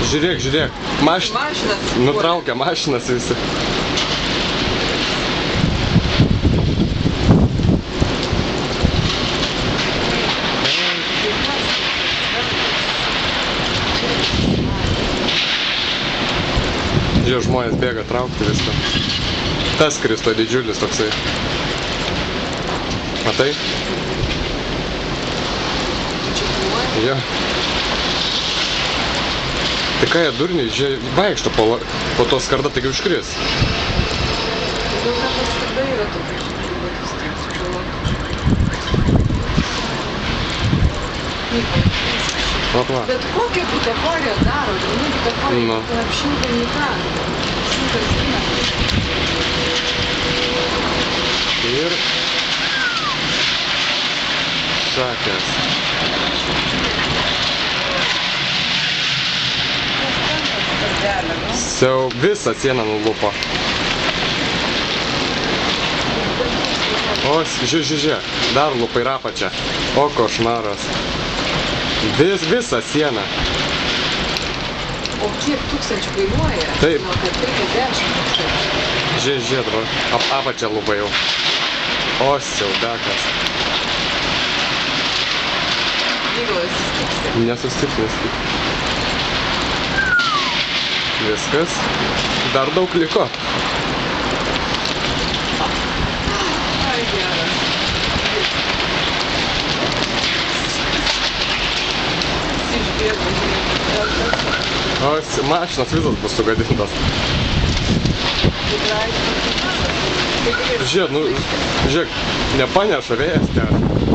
Žiūrėk, žiūrėk. Mašinas. Nutraukia mašinas visi. Žiūrėk, žmonės bėga traukti viską. Tas Kristo didžiulis toksai. Matai? Jo. Tai ką jie durniai, jie vaikšto po to skardą, taigi užkris. Gal ne tas skarda yra tokia, žinai, bet vis tiek sužalota. Bet kokią butaforiją daro, žinai, butaforija, tai apšilta į ką? Šimtas gimė. Ir šakės. Jau visą sieną nulupo. O, žiūrėk, dar lupa ir apačią. O, košmaras. Visą sieną. O kiek tūkstančių kainuoja? Taip. Nu, apie 50 tūkstančių. Žiūrėk dabar, apačią lupa jau. O, siaudakas. Mygolas susitiks. Nesusitiks. Viskas. Dar daug liko. Ai, geras. Išbėgo, O, mašinas visas bus sugadintas. Žiūrėk, žiūrėk, nepaneša vėjas ten.